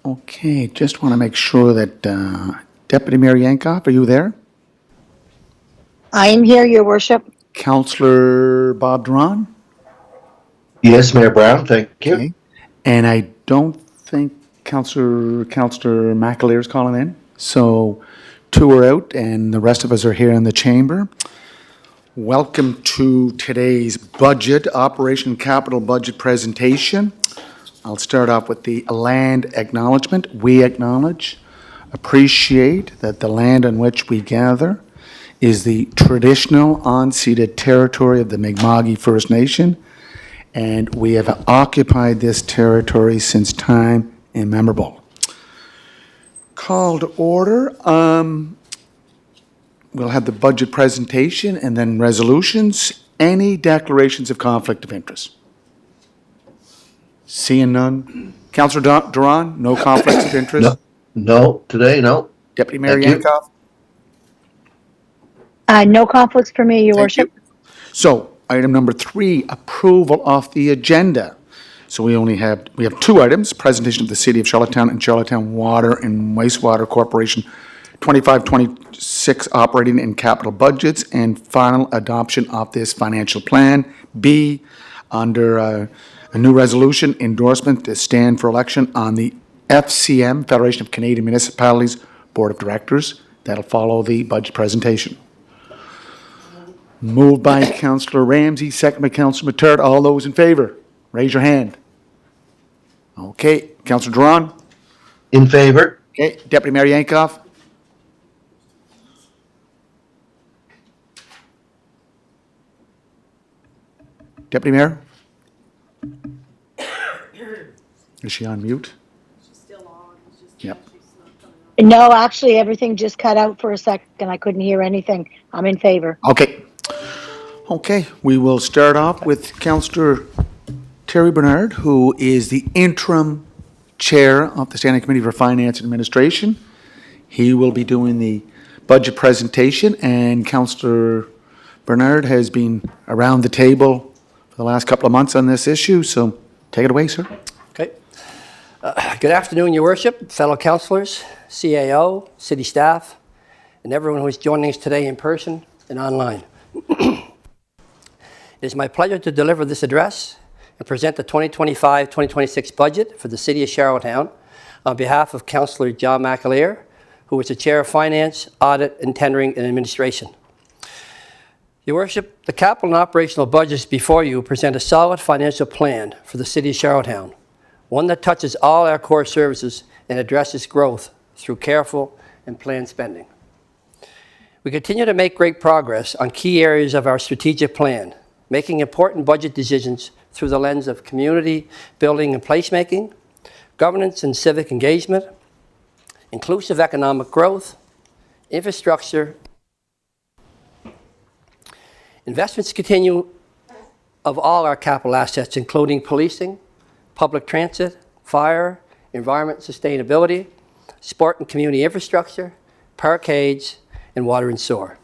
Okay, just want to make sure that Deputy Mayor Yankoff, are you there? I am here, Your Worship. Councillor Bob Duran? Yes, Mayor Brown, thank you. Okay. And I don't think Councillor McAleer is calling in. So two are out and the rest of us are here in the chamber. Welcome to today's budget, Operation Capital Budget presentation. I'll start off with the land acknowledgement. We acknowledge, appreciate that the land on which we gather is the traditional unceded territory of the Mi'kma'ki First Nation, and we have occupied this territory since time immemorable. Call to order. We'll have the budget presentation and then resolutions. Any declarations of conflict of interest? Seeing none. Councillor Duran, no conflicts of interest? No, today, no. Deputy Mayor Thank you. Yankoff? No conflicts for me, Your Thank Worship. you. So, item number 3, approval of the agenda. So we have 2 items, presentation of the City of Charlottetown and Charlottetown Water and Wastewater Corporation 25-26 operating and capital budgets, and final adoption of this financial plan. B, under a new resolution, endorsement to stand for election on the FCM, Federation of Canadian Municipalities Board of Directors. That'll follow the budget presentation. Moved by Councillor Ramsey, second by Councillor Materd. All those in favor, raise your hand. Okay, Councillor Duran? In favor? Okay, Deputy Mayor Yankoff? Deputy Mayor? Is she on mute? She's still on. It's just Yep. she's not coming up. No, actually, everything just cut out for a second. I couldn't hear anything. I'm in favor. Okay. Okay, we will start off with Councillor Terry Bernard, who is the interim chair of the Standing Committee for Finance and Administration. He will be doing the budget presentation, and Councillor Bernard has been around the table for the last couple of months on this issue, so take it away, sir. Okay. Good afternoon, Your Worship, fellow councillors, CAO, city staff, and everyone who is joining us today in person and online. It is my pleasure to deliver this address and present the 2025-2026 budget for the City of Charlottetown on behalf of Councillor John McAleer, who is the Chair of Finance, Audit, and Tendering and Administration. Your Worship, the capital and operational budgets before you present a solid financial plan for the City of Charlottetown, one that touches all our core services and addresses growth through careful and planned spending. We continue to make great progress on key areas of our strategic plan, making important budget decisions through the lens of community building and placemaking, governance and civic engagement, inclusive economic growth, infrastructure. Investments continue of all our capital assets, including policing, public transit, fire, environment sustainability, sport and community infrastructure, parkades, and water and sewer.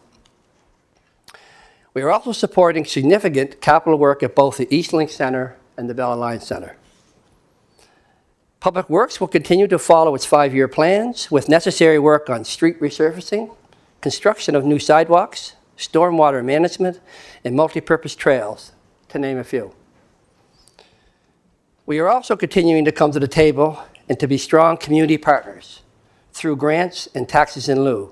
We are also supporting significant capital work at both the Eastlink Center and the Bell Alliance Center. Public Works will continue to follow its 5-year plans with necessary work on street resurfacing, construction of new sidewalks, stormwater management, and multi-purpose trails, to name a few. We are also continuing to come to the table and to be strong community partners through grants and taxes in lieu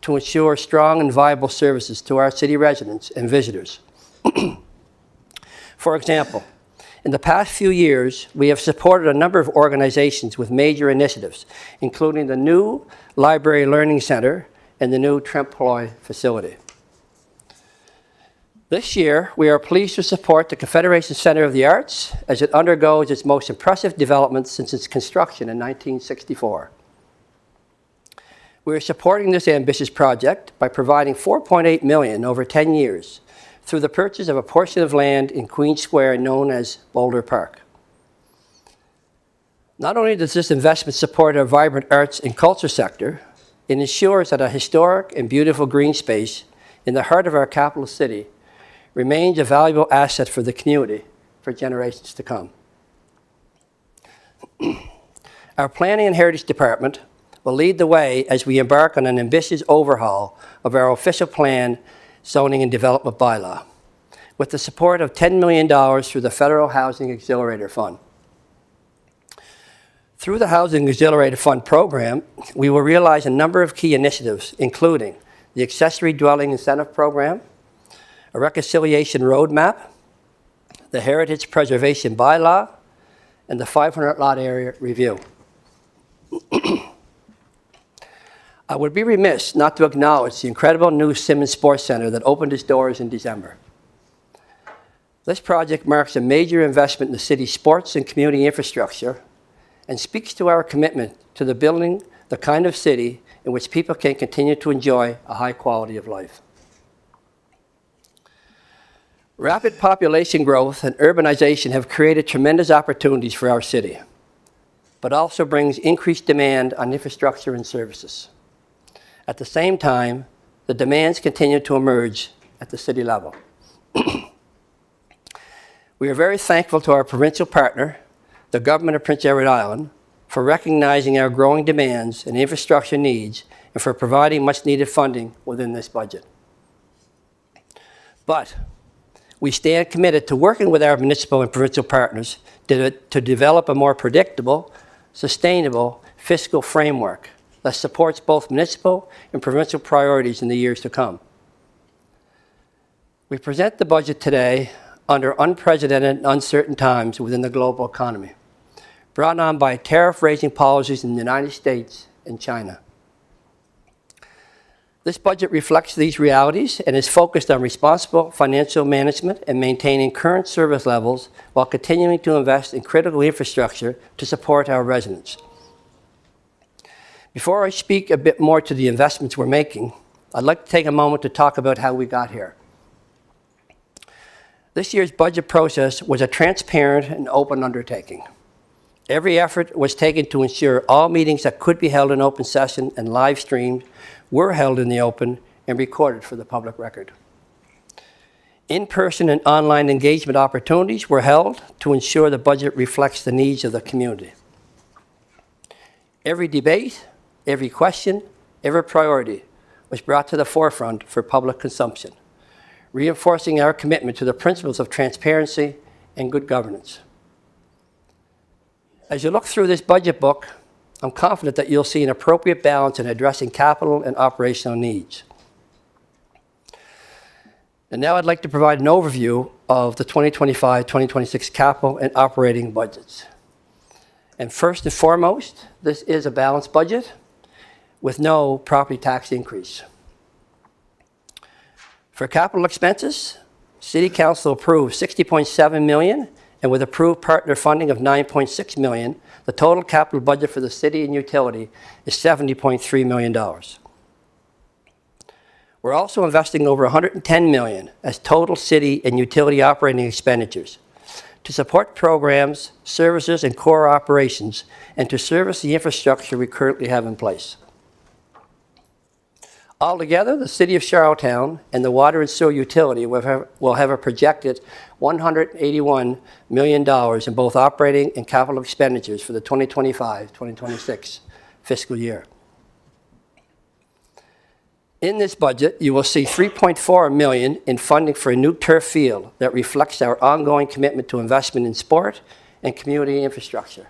to ensure strong and viable services to our city residents and visitors. For example, in the past few years, we have supported a number of organizations with major initiatives, including the new Library Learning Center and the new Tremperoy facility. This year, we are pleased to support the Confederation Center of the Arts as it undergoes its most impressive development since its construction in 1964. We are supporting this ambitious project by providing $4.8 million over 10 years through the purchase of a portion of land in Queen Square known as Boulder Park. Not only does this investment support our vibrant arts and culture sector, it ensures that a historic and beautiful green space in the heart of our capital city remains a valuable asset for the community for generations to come. Our Planning and Heritage Department will lead the way as we embark on an ambitious overhaul of our official plan, zoning and development bylaw, with the support of $10 million through the Federal Housing Accelerator Fund. Through the Housing Accelerator Fund program, we will realize a number of key initiatives, including the Accessory Dwelling Incentive Program, a reconciliation roadmap, the Heritage Preservation Bylaw, and the 500 lot area review. I would be remiss not to acknowledge the incredible new Simmons Sports Center that opened its doors in December. This project marks a major investment in the city's sports and community infrastructure and speaks to our commitment to the building the kind of city in which people can continue to enjoy a high quality of life. Rapid population growth and urbanization have created tremendous opportunities for our city, but also brings increased demand on infrastructure and services. At the same time, the demands continue to emerge at the city level. We are very thankful to our provincial partner, the Government of Prince Edward Island, for recognizing our growing demands and infrastructure needs and for providing much-needed funding within this budget. But we stand committed to working with our municipal and provincial partners to develop a more predictable, sustainable fiscal framework that supports both municipal and provincial priorities in the years to come. We present the budget today under unprecedented and uncertain times within the global economy, brought on by tariff-raising policies in the United States and China. This budget reflects these realities and is focused on responsible financial management and maintaining current service levels while continuing to invest in critical infrastructure to support our residents. Before I speak a bit more to the investments we're making, I'd like to take a moment to talk about how we got here. This year's budget process was a transparent and open undertaking. Every effort was taken to ensure all meetings that could be held in open session and live streamed were held in the open and recorded for the public record. In-person and online engagement opportunities were held to ensure the budget reflects the needs of the community. Every debate, every question, every priority was brought to the forefront for public consumption, reinforcing our commitment to the principles of transparency and good governance. As you look through this budget book, I'm confident that you'll see an appropriate balance in addressing capital and operational needs. And now I'd like to provide an overview of the 2025-2026 capital and operating budgets. And first and foremost, this is a balanced budget with no property tax increase. For capital expenses, City Council approved $60.7 million, and with approved partner funding of $9.6 million, the total capital budget for the city and utility is $70.3 million. We're also investing over $110 million as total city and utility operating expenditures to support programs, services, and core operations, and to service the infrastructure we currently have in place. Altogether, the City of Charlottetown and the Water and Sewer Utility will have a projected $181 million in both operating and capital expenditures for the 2025-2026 fiscal year. In this budget, you will see $3.4 million in funding for a new turf field that reflects our ongoing commitment to investment in sport and community infrastructure.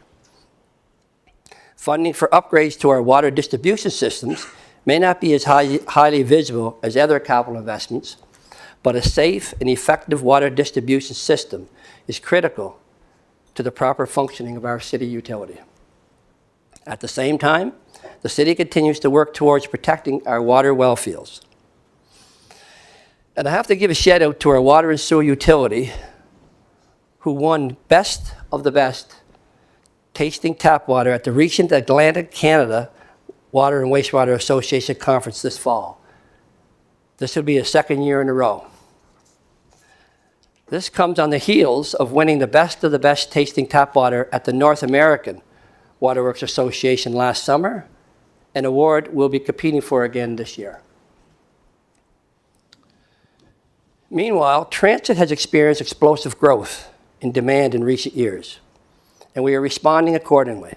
Funding for upgrades to our water distribution systems may not be as highly visible as other capital investments, but a safe and effective water distribution system is critical to the proper functioning of our city utility. At the same time, the city continues to work towards protecting our water well fields. And I have to give a shout out to our water and sewer utility, who won Best of the Best tasting tap water at the recent Atlantic Canada Water and Wastewater Association Conference this fall. This will be a second year in a row. This comes on the heels of winning the Best of the Best tasting tap water at the North American Waterworks Association last summer, an award we'll be competing for again this year. Meanwhile, transit has experienced explosive growth in demand in recent years, and we are responding accordingly.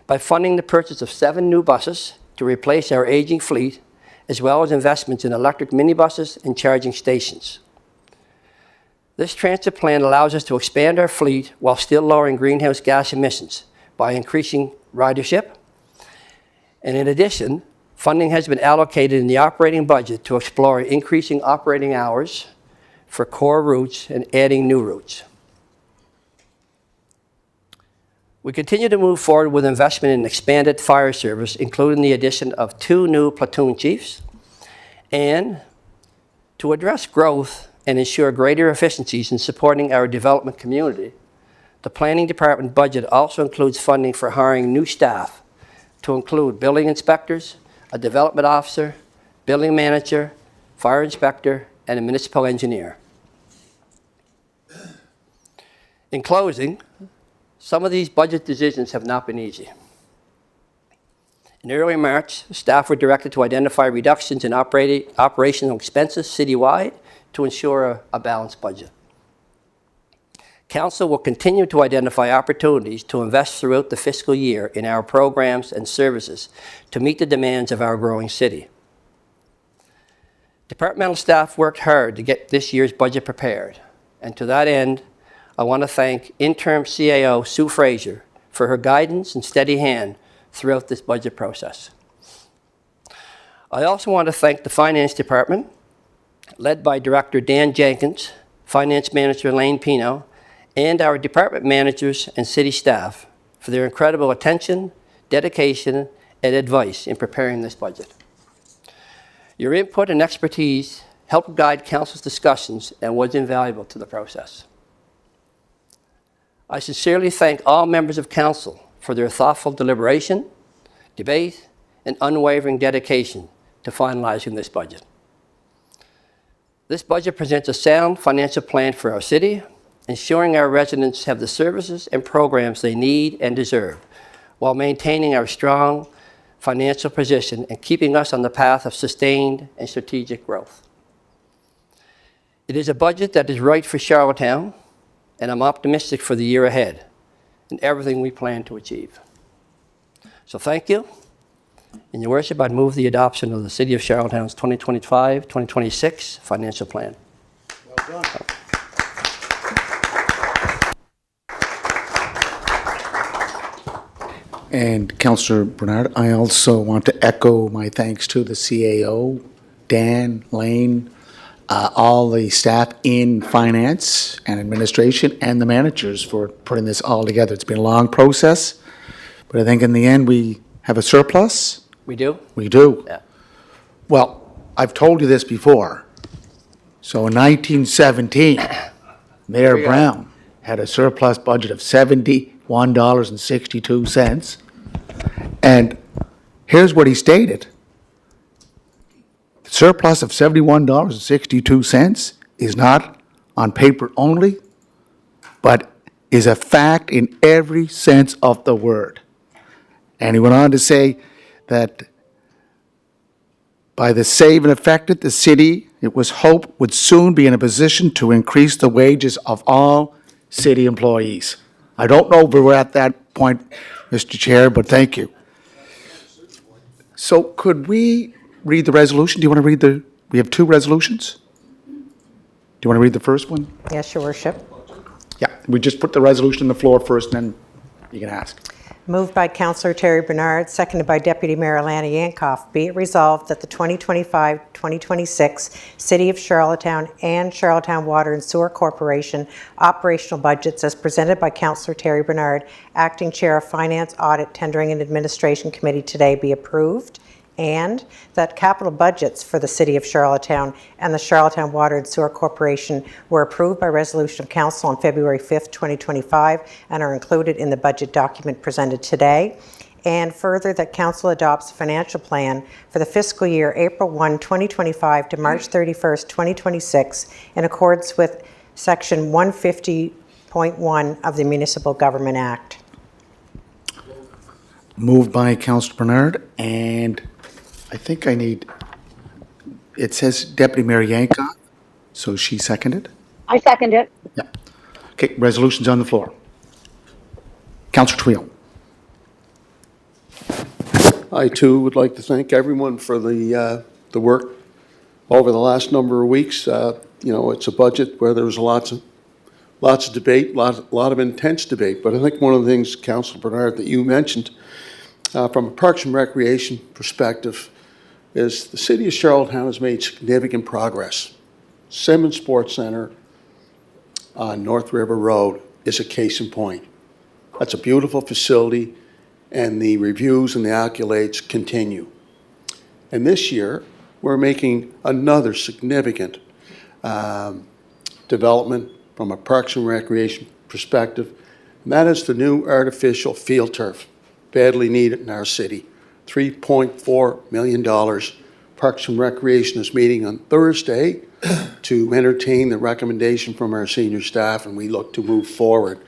by funding the purchase of 7 new buses to replace our aging fleet, as well as investments in electric minibuses and charging stations. This transit plan allows us to expand our fleet while still lowering greenhouse gas emissions by increasing ridership. And in addition, funding has been allocated in the operating budget to explore increasing operating hours for core routes and adding new routes. We continue to move forward with investment in expanded fire service, including the addition of 2 new platoon chiefs. And to address growth and ensure greater efficiencies in supporting our development community, the Planning Department budget also includes funding for hiring new staff to include building inspectors, a development officer, building manager, fire inspector, and a municipal engineer. In closing, some of these budget decisions have not been easy. In early March, staff were directed to identify reductions in operational expenses citywide to ensure a balanced budget. Council will continue to identify opportunities to invest throughout the fiscal year in our programs and services to meet the demands of our growing city. Departmental staff worked hard to get this year's budget prepared, and to that end, I want to thank interim CAO Sue Fraser for her guidance and steady hand throughout this budget process. I also want to thank the Finance Department, led by Director Dan Jenkins, Finance Manager Elaine Pino, and our department managers and city staff for their incredible attention, dedication, and advice in preparing this budget. Your input and expertise helped guide Council's discussions and was invaluable to the process. I sincerely thank all members of Council for their thoughtful deliberation, debate, and unwavering dedication to finalizing this budget. This budget presents a sound financial plan for our city, ensuring our residents have the services and programs they need and deserve, while maintaining our strong financial position and keeping us on the path of sustained and strategic growth. It is a budget that is right for Charlottetown, and I'm optimistic for the year ahead and everything we plan to achieve. So thank you. In your worship, I'd move the adoption of the City of Charlottetown's 2025-2026 financial plan. Well done. And Councillor Bernard, I also want to echo my thanks to the CAO, Dan, Lane, all the staff in finance and administration, and the managers for putting this all together. It's been a long process, but I think in the end we have a surplus. We do? We do. Yeah. Well, I've told you this before. So in 1917, Mayor Brown had a surplus budget of $71.62. And here's what he stated. The surplus of $71.62 is not on paper only, but is a fact in every sense of the word. And he went on to say that by the saving effected, the city, it was hoped, would soon be in a position to increase the wages of all city employees. I don't know if we're at that point, Mr. Chair, but thank you. So could we read the resolution? Do you want to read we have 2 resolutions? Do you want to read the first one? Yes, Your Worship. Yeah, we just put the resolution on the floor first, and then you can ask. Moved by Councillor Terry Bernard, seconded by Deputy Mayor Alana Yankoff. Be it resolved that the 2025-2026 City of Charlottetown and Charlottetown Water and Sewer Corporation operational budgets as presented by Councillor Terry Bernard, Acting Chair of Finance, Audit, Tendering and Administration Committee today be approved, and that capital budgets for the City of Charlottetown and the Charlottetown Water and Sewer Corporation were approved by resolution of Council on February 5th, 2025, and are included in the budget document presented today. And further, that Council adopts a financial plan for the fiscal year April 1, 2025 to March 31st, 2026, in accordance with Section 150.1 of the Municipal Government Act. Moved by Councillor Bernard, and I think it says Deputy Mayor Yankoff, so she seconded? I second it. Yeah. Okay, resolution's on the floor. Councillor Twill. I too would like to thank everyone for the work over the last number of weeks. It's a budget where there was lots of debate, lot of intense debate. But I think one of the things, Councilor Bernard, that you mentioned from a Parks and Recreation perspective is the city of Charlottetown has made significant progress. Simmons Sports Center on North River Road is a case in point. That's a beautiful facility, and the reviews and the accolades continue. And this year, we're making another significant development from a Parks and Recreation perspective, and that is the new artificial field turf, badly needed in our city. $3.4 million. Parks and Recreation is meeting on Thursday to entertain the recommendation from our senior staff, and we look to move forward.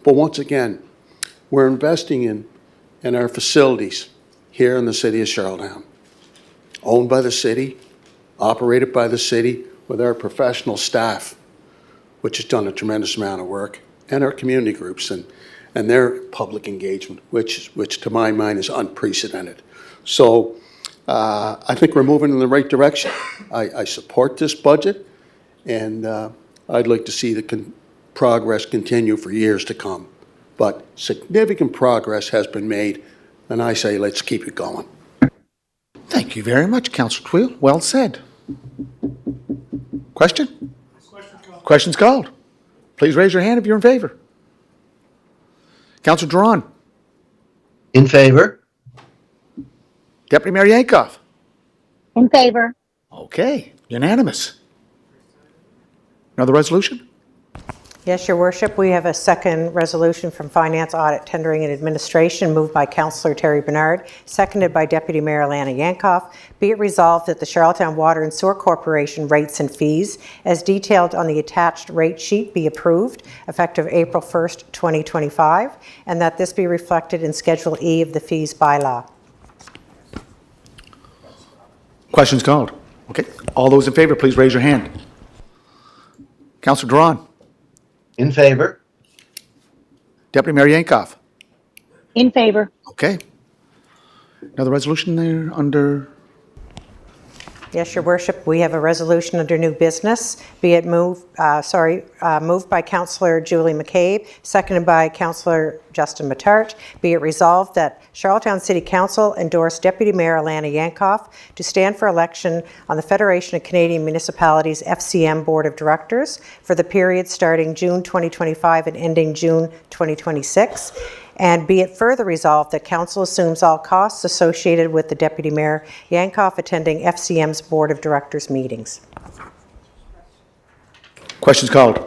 But once again, we're investing in our facilities here in the city of Charlottetown, owned by the city, operated by the city, with our professional staff, which has done a tremendous amount of work, and our community groups and their public engagement, which to my mind is unprecedented. So I think we're moving in the right direction. I support this budget, and I'd like to see the progress continue for years to come. But significant progress has been made, and I say let's keep it going. Thank you very much, Councillor Twill. Well said. Question? Question's called. Please raise your hand if you're in favor. Councillor Duran. In favor? Deputy Mayor Yankoff. In favor. Okay, unanimous. Another resolution? Yes, Your Worship, we have a second resolution from Finance, Audit, Tendering and Administration, moved by Councillor Terry Bernard, seconded by Deputy Mayor Alana Yankoff. Be it resolved that the Charlottetown Water and Sewer Corporation rates and fees, as detailed on the attached rate sheet, be approved, effective April 1st, 2025, and that this be reflected in Schedule E of the fees bylaw. Questions called. Okay, all those in favor, please raise your hand. Councillor Duran. In favor? Deputy Mayor Yankoff. In favor. Okay. Another resolution there under, Yes, Your Worship, we have a resolution under new business, be it moved by Councillor Julie McCabe, seconded by Councillor Justin Matart. Be it resolved that Charlottetown City Council endorse Deputy Mayor Alana Yankoff to stand for election on the Federation of Canadian Municipalities FCM Board of Directors for the period starting June 2025 and ending June 2026. And be it further resolved that Council assumes all costs associated with the Deputy Mayor Yankoff attending FCM's Board of Directors meetings. questions called.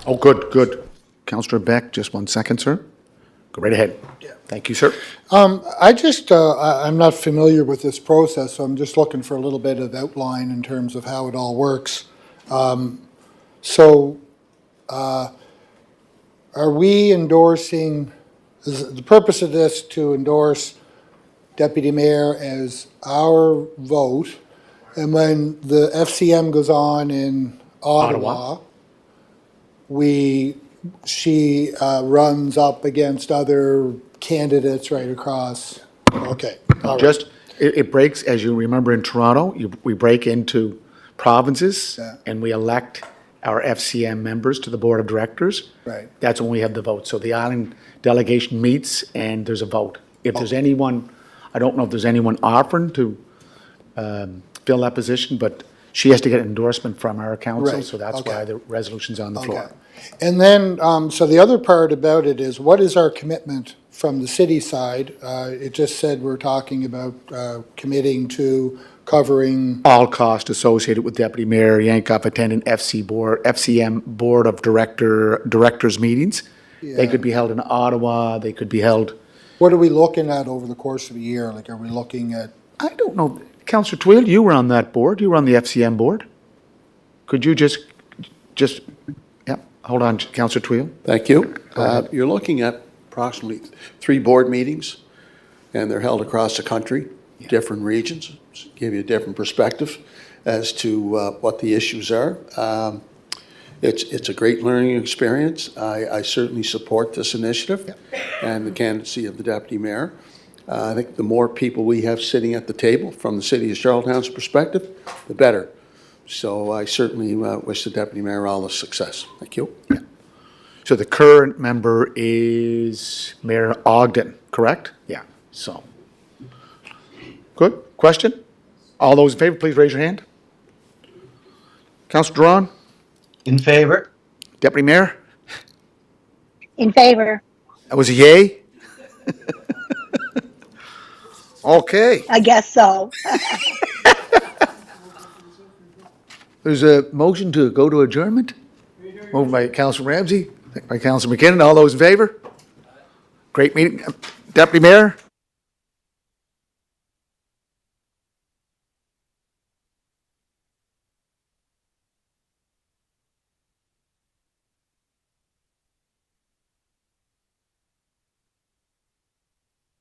Oh, good. Councillor Beck, just 1 second, sir. Go right ahead. Thank you, sir. I'm not familiar with this process, so I'm just looking for a little bit of outline in terms of how it all works. Are we endorsing, is the purpose of this to endorse Deputy Mayor as our vote, and when the FCM goes on in Ottawa, she runs up against other candidates right across? Okay. all right. It breaks, as you remember in Toronto, we break into provinces Yeah. and we elect our FCM members to the Board of Directors. Right. That's when we have the vote. So the island delegation meets and there's a vote. If there's anyone, I don't know if there's anyone offering to fill that position, but she has to get endorsement from our council, Right, so that's okay. why the resolution's on the floor. Okay. And then, so the other part about it is, what is our commitment from the city side? It just said we're talking about committing to covering, All costs associated with Deputy Mayor Yankoff attending FCM Board of Directors meetings. They could be held in Ottawa, they could be held, what are we looking at over the course of a year? Like, are we looking at, I don't know, Councillor Twill, you were on that board, you were on the FCM board. Could you just, hold on, Councillor Twill. Thank you. You're looking at approximately 3 board meetings, and they're held across the country, different regions, give you a different perspective as to what the issues are. It's a great learning experience. I certainly support this initiative and the candidacy of the Deputy Mayor. I think the more people we have sitting at the table from the city of Charlottetown's perspective, the better. So I certainly wish the Deputy Mayor all the success. Thank you. So the current member is Mayor Ogden, correct? Yeah, so. Good, question? All those in favor, please raise your hand. Councillor Duran, In favor? Deputy Mayor, In favor. that was a yay? Okay, I guess so. there's a motion to go to adjournment. Moved by Councillor Ramsey, second by Councillor McKinnon. All those in favor? Great meeting. Deputy Mayor?